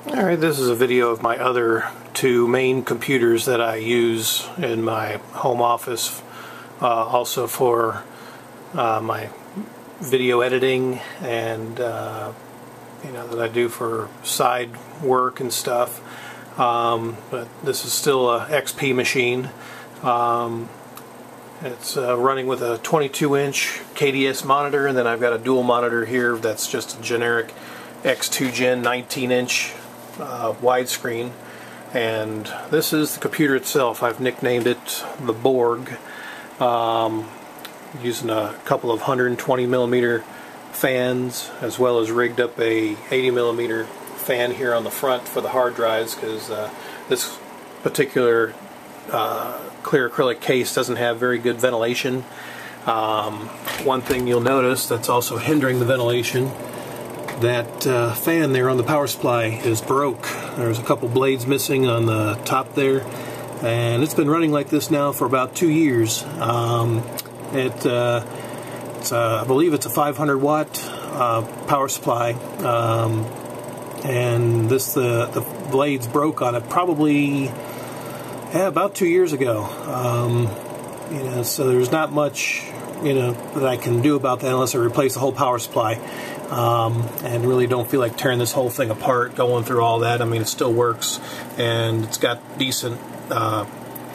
Alright, this is a video of my other two main computers that I use in my home office, also for my video editing and that I do for side work and stuff. But this is still a XP machine. It's running with a 22-inch KDS monitor, and then I've got a dual monitor here that's just a generic X2 Gen 19-inch widescreen. And this is the computer itself. I've nicknamed it the Borg, using a couple of 120mm fans, as well as rigged up a 80mm fan here on the front for the hard drives, because this particular clear acrylic case doesn't have very good ventilation. One thing you'll notice that's also hindering the ventilation, that fan there on the power supply is broke. There's a couple blades missing on the top there, and it's been running like this now for about 2 years. I believe it's a 500 watt power supply, and the blades broke on it probably about 2 years ago. So there's not much that I can do about that unless I replace the whole power supply. And really don't feel like tearing this whole thing apart, going through all that. I mean, it still works, and it's got decent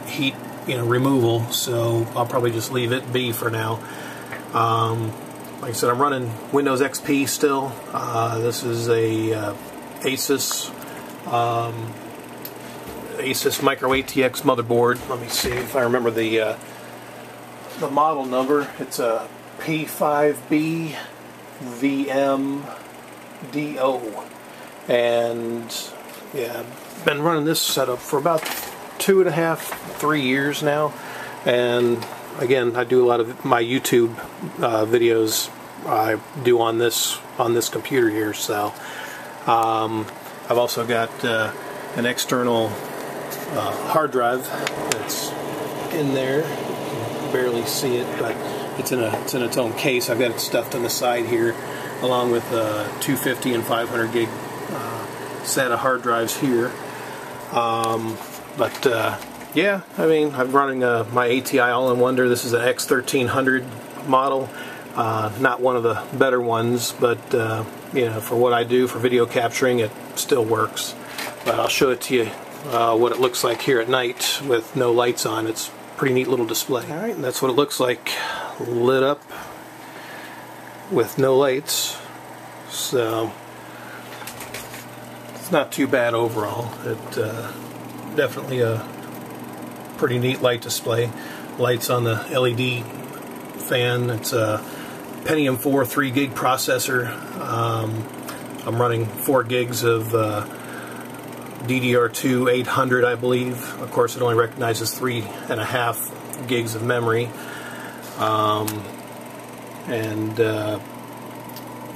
heat removal, so I'll probably just leave it be for now. Like I said, I'm running Windows XP still. This is a Asus Micro ATX motherboard. Let me see if I remember the model number. It's a P5B VMDO, and yeah, I've been running this setup for about 2.5–3 years now. And again, I do a lot of my YouTube videos I do on this computer here. So I've also got an external hard drive that's in there. You can barely see it, but it's in its own case. I've got it stuffed on the side here, along with a 250 and 500 gig set of hard drives here. Yeah, I mean, I'm running my ATI All-in-Wonder. This is an X1300 model, not one of the better ones, but for what I do for video capturing, it still works. But I'll show it to you what it looks like here at night with no lights on. It's a pretty neat little display. All right, and that's what it looks like lit up with no lights. So it's not too bad overall. It definitely a pretty neat light display. Lights on the LED fan. It's a Pentium 4 3 gig processor. I'm running 4 gigs of DDR2 800, I believe. Of course, it only recognizes 3.5 gigs of memory.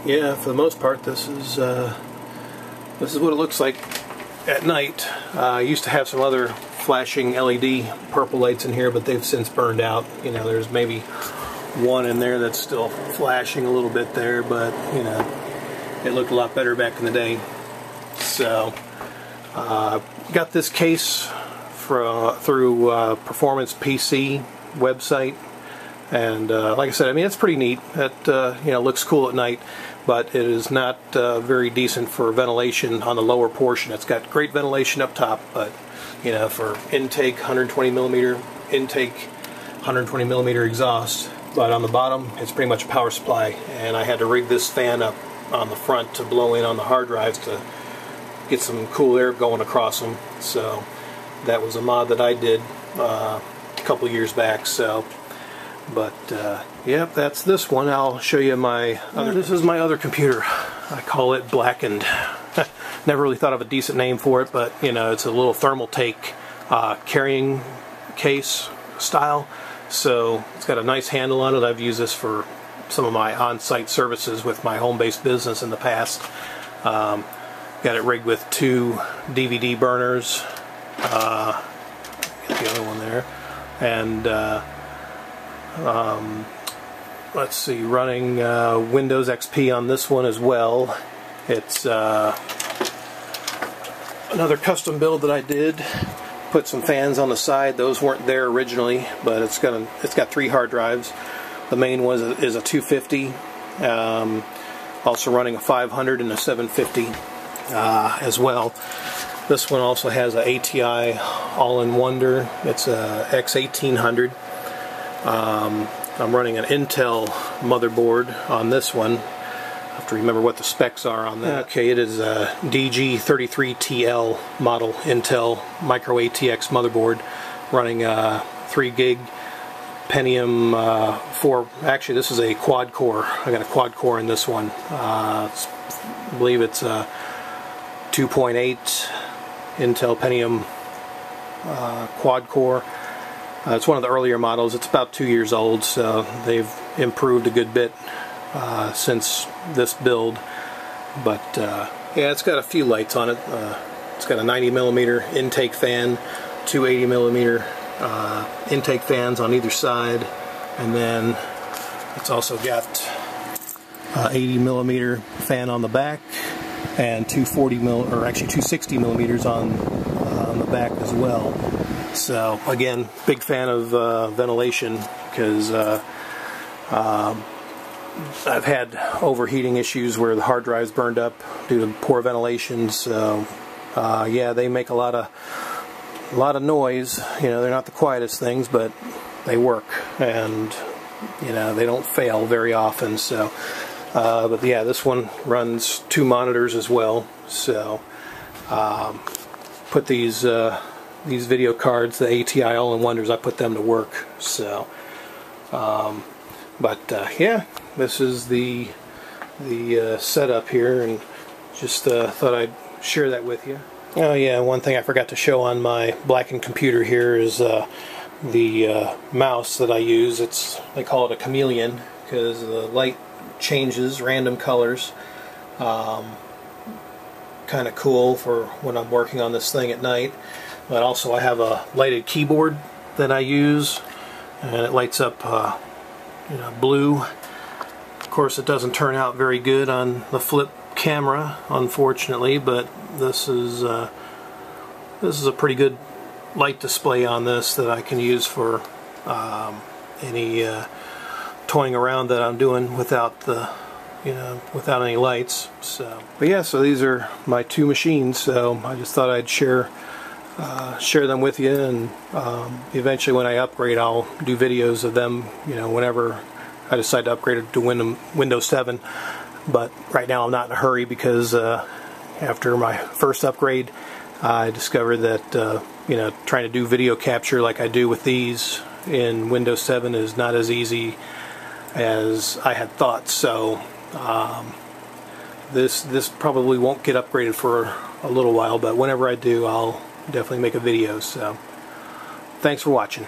Yeah, for the most part, this is what it looks like at night. I used to have some other flashing LED purple lights in here, but they've since burned out. There's maybe one in there that's still flashing a little bit there, but it looked a lot better back in the day. So got this case through Performance PC website, and like I said, I mean, it's pretty neat. It looks cool at night, but it is not very decent for ventilation on the lower portion. It's got great ventilation up top, but for intake, 120mm intake, 120mm exhaust, but on the bottom it's pretty much a power supply, and I had to rig this fan up on the front to blow in on the hard drives to get some cool air going across them. So that was a mod that I did a couple years back. So, but yep, that's this one. I'll show you my other. This is my other computer. I call it Blackened. Never really thought of a decent name for it, but it's a little Thermaltake carrying case style. So it's got a nice handle on it. I've used this for some of my on-site services with my home-based business in the past. Got it rigged with 2 DVD burners. Get the other one there, and let's see, running Windows XP on this one as well. It's another custom build that I did. Put some fans on the side. Those weren't there originally, but it's got 3 hard drives. The main one is a 250. Also running a 500 and a 750 as well. This one also has a ATI All-in-Wonder. It's a X1800. I'm running an Intel motherboard on this one. I have to remember what the specs are on that. Okay, it is a DG33TL model Intel Micro ATX motherboard running a 3 gig Pentium 4. Actually, this is a quad core. I got a quad core in this one. I believe it's a 2.8 Intel Pentium quad core. It's one of the earlier models. It's about 2 years old, so they've improved a good bit since this build. But yeah, it's got a few lights on it. It's got a 90mm intake fan, 2 80mm intake fans on either side, and then it's also got 80mm fan on the back and 260mm on the back as well. So again, big fan of ventilation, because I've had overheating issues where the hard drives burned up due to poor ventilation. So yeah, they make a lot of noise. You know, they're not the quietest things, but they work, and you know, they don't fail very often. So but yeah, this one runs 2 monitors as well. So put these video cards, the ATI All-in-Wonders, I put them to work. So yeah, this is the setup here, and just thought I'd share that with you. Oh yeah, one thing I forgot to show on my Blackened computer here is the mouse that I use. They call it a chameleon because the light changes random colors. Kind of cool for when I'm working on this thing at night. But also I have a lighted keyboard that I use, and it lights up you know, blue. Of course, it doesn't turn out very good on the flip camera, unfortunately, but this is a pretty good light display on this that I can use for any toying around that I'm doing without without any lights. So, but yeah, so these are my 2 machines. So I just thought I'd share them with you, and eventually when I upgrade, I'll do videos of them, you know, whenever I decide to upgrade it to Windows 7. But right now I'm not in a hurry, because after my first upgrade, I discovered that you know, trying to do video capture like I do with these in Windows 7 is not as easy as I had thought. So this probably won't get upgraded for a little while, but whenever I do, I'll definitely make a video. So thanks for watching.